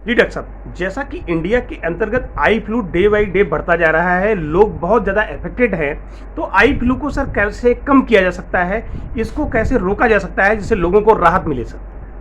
जी doctor साहब, जैसा कि इंडिया के अंतर्गत eye flu day by day बढ़ता जा रहा है, लोग बहुत ज़्यादा अफेक्टेड हैं, तो आई फ्लू को सर कैसे कम किया जा सकता है, इसको कैसे रोका जा सकता है जिससे लोगों को राहत मिले सर?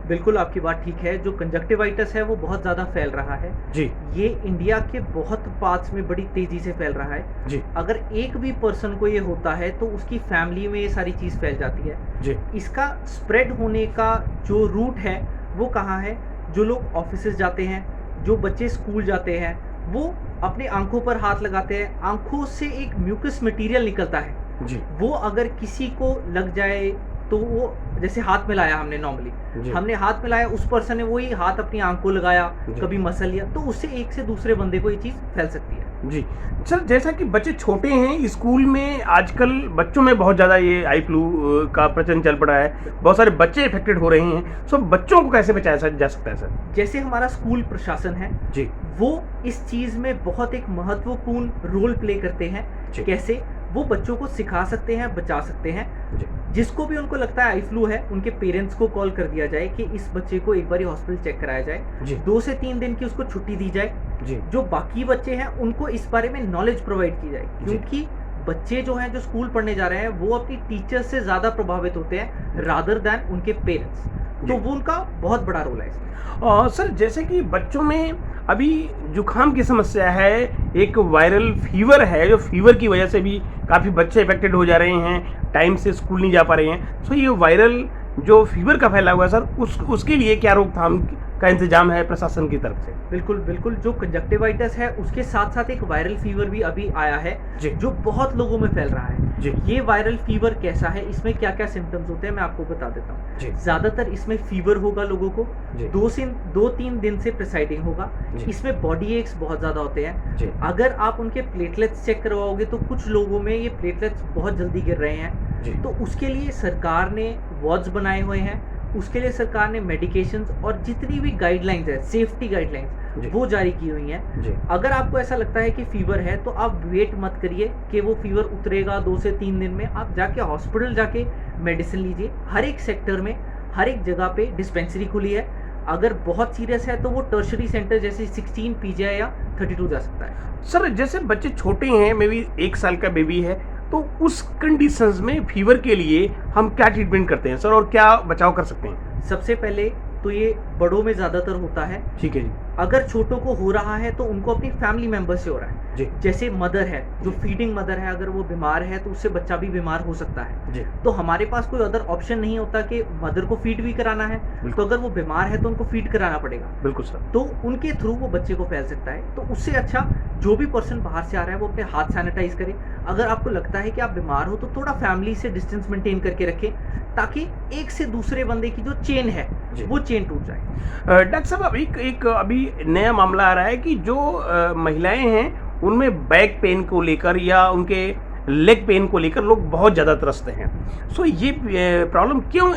बिल्कुल, आपकी बात ठीक है। जो कंजक्टिवाइटिस है वो बहुत ज़्यादा फैल रहा है। जी, ये इंडिया के बहुत पार्ट्स में बड़ी तेज़ी से फैल रहा है। जी, अगर एक भी पर्सन को ये होता है तो उसकी फैमिली में ये सारी चीज़ फैल जाती है। जी, इसका स्प्रेड होने का जो रूट है वो कहाँ है? जो लोग ऑफिसेज़ जाते हैं, जो बच्चे स्कूल जाते हैं, वो अपनी आँखों पर हाथ लगाते हैं। आँखों से एक म्यूकस मटीरियल निकलता है। जी, वो अगर किसी को लग जाए तो वो जैसे हाथ मिलाया हमने नॉर्मली, जी, हमने हाथ मिलाया, उस पर्सन ने वही हाथ अपनी आँख को लगाया, जी, कभी मसल लिया, तो उससे एक से दूसरे बंदे को ये चीज़ फैल सकती है। जी। सर जैसा कि बच्चे छोटे हैं, स्कूल में आजकल बच्चों में बहुत ज़्यादा ये आई फ्लू का प्रचलन चल पड़ा है, बहुत सारे बच्चे अफेक्टेड हो रहे हैं, सो बच्चों को कैसे बचाया जा सकता है सर? जैसे हमारा स्कूल प्रशासन है, जी, वो इस चीज़ में बहुत एक महत्वपूर्ण रोल प्ले करते हैं। जी, कैसे? वो बच्चों को सिखा सकते हैं, बचा सकते हैं। जी, जिसको भी उनको लगता है आई फ्लू है, उनके पेरेंट्स को कॉल कर दिया जाए कि इस बच्चे को एक बारी हॉस्पिटल चेक कराया जाए। जी, 2 से 3 दिन की उसको छुट्टी दी जाए। जी, जो बाकी बच्चे हैं उनको इस बारे में नॉलेज प्रोवाइड की जाए, जी, क्योंकि बच्चे जो हैं जो स्कूल पढ़ने जा रहे हैं वो अपनी टीचर्स से ज़्यादा प्रभावित होते हैं रादर दैन उनके पेरेंट्स। जी। तो वो उनका बहुत बड़ा रोल है इसमें। सर जैसे कि बच्चों में अभी जुखाम की समस्या है, एक वायरल फीवर है, जो फीवर की वजह से भी काफ़ी बच्चे अफेक्टेड हो जा रहे हैं, टाइम से स्कूल नहीं जा पा रहे हैं। सो ये वायरल जो फीवर का फैला हुआ है सर, उसके लिए क्या रोकथाम का इंतजाम है प्रशासन की तरफ से? बिल्कुल, बिल्कुल, जो कंजक्टिवाइटिस है उसके साथ-साथ एक वायरल फीवर भी अभी आया है, जी, जो बहुत लोगों में फैल रहा है। जी, ये वायरल फीवर कैसा है, इसमें क्या-क्या सिम्पटम्स होते हैं मैं आपको बता देता हूँ। जी, ज़्यादातर इसमें फीवर होगा लोगों को, जी, 2-3 दिन से प्रिसाइडिंग होगा। जी, इसमें बॉडी एक्स बहुत ज़्यादा होते हैं। जी, अगर आप उनके प्लेटलेट्स चेक करवाओगे तो कुछ लोगों में ये प्लेटलेट्स बहुत जल्दी गिर रहे हैं। जी, तो उसके लिए सरकार ने वार्ड्स बनाए हुए हैं, उसके लिए सरकार ने मेडिकेशंस और जितनी भी गाइडलाइंस है, सेफ्टी गाइडलाइंस, जी, वो जारी की हुई हैं। जी, अगर आपको ऐसा लगता है कि फ़ीवर है तो आप वेट मत करिए कि वो फ़ीवर उतरेगा 2 से 3 दिन में, आप जाके हॉस्पिटल जाके मेडिसिन लीजिए। हर एक सेक्टर में, हर एक जगह पे डिस्पेंसरी खुली है। अगर बहुत सीरियस है तो वो टर्शरी सेंटर जैसे 16 पीजीआई या 32 जा सकता है। सर जैसे बच्चे छोटे हैं, मे बी 1 साल का बेबी है, तो उस कंडीशंस में फीवर के लिए हम क्या ट्रीटमेंट करते हैं सर, और क्या बचाव कर सकते हैं? सबसे पहले तो ये बड़ों में ज़्यादातर होता है। ठीक है जी, अगर छोटों को हो रहा है तो उनको अपनी फैमिली मेंबर से हो रहा है। जी, जैसे मदर है, जो जी, फीडिंग मदर है, अगर वो बीमार है तो उससे बच्चा भी बीमार हो सकता है। जी, तो हमारे पास कोई अदर ऑप्शन नहीं होता कि मदर को फीड भी कराना है, तो बिल्कुल, अगर वो बीमार है तो उनको फीड कराना पड़ेगा। बिल्कुल सर, तो उनके थ्रू वो बच्चे को फैल सकता है। तो उससे अच्छा जो भी पर्सन बाहर से आ रहा है वो अपने हाथ सैनिटाइज करे। अगर आपको लगता है कि आप बीमार हो तो थोड़ा फैमिली से डिस्टेंस मेंटेन करके रखें, ताकि एक से दूसरे बंदे की जो चेन है जी। वो चेन टूट जाए। डॉक्टर साहब अब एक एक अभी नया मामला आ रहा है कि जो महिलाएं हैं उनमें बैक पेन को लेकर या उनके लेग पेन को लेकर लोग बहुत ज़्यादा त्रस्त हैं। सो ये प्रॉब्लम क्यों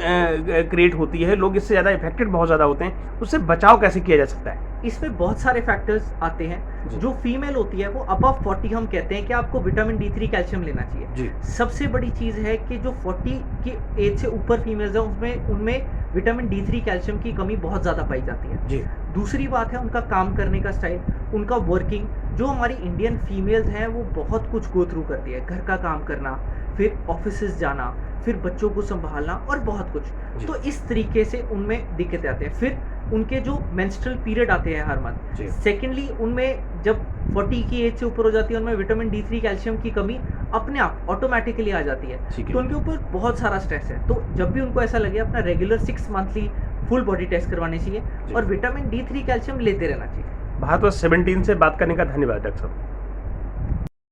क्रिएट होती है, लोग इससे ज़्यादा इफेक्टेड बहुत ज़्यादा होते हैं, उससे बचाव कैसे किया जा सकता है? इसमें बहुत सारे फैक्टर्स आते जी। हैं। जो फीमेल होती है वो अबव 40 हम कहते हैं कि आपको विटामिन D3 कैल्शियम लेना चाहिए। जी, सबसे बड़ी चीज़ है कि जो 40 की एज से ऊपर फीमेल्स हैं उसमें उनमें विटामिन D3 कैल्शियम की कमी बहुत ज़्यादा पाई जाती है। जी, दूसरी बात है उनका काम करने का स्टाइल, उनका वर्किंग। जो हमारी इंडियन फीमेल्स हैं वो बहुत कुछ गो थ्रू करती है, घर का काम करना, फिर ऑफिसेज जाना, फिर बच्चों को संभालना और बहुत कुछ। जी, तो इस तरीके से उनमें दिक्कतें आते हैं। फिर उनके जो मेंस्ट्रुअल पीरियड आते हैं हर मंथ। जी, सेकेंडली उनमें जब 40 की एज से ऊपर हो जाती है उनमें विटामिन D3 कैल्शियम की कमी अपने आप ऑटोमेटिकली आ जाती है। ठीक है। तो उनके ऊपर बहुत सारा स्ट्रेस है। तो जब भी उनको ऐसा लगे अपना regular 6 monthly full body test करवानी चाहिए जी। और विटामिन D3 कैल्शियम लेते रहना चाहिए। भारत वर्ष 17 से बात करने का धन्यवाद डॉक्टर साहब।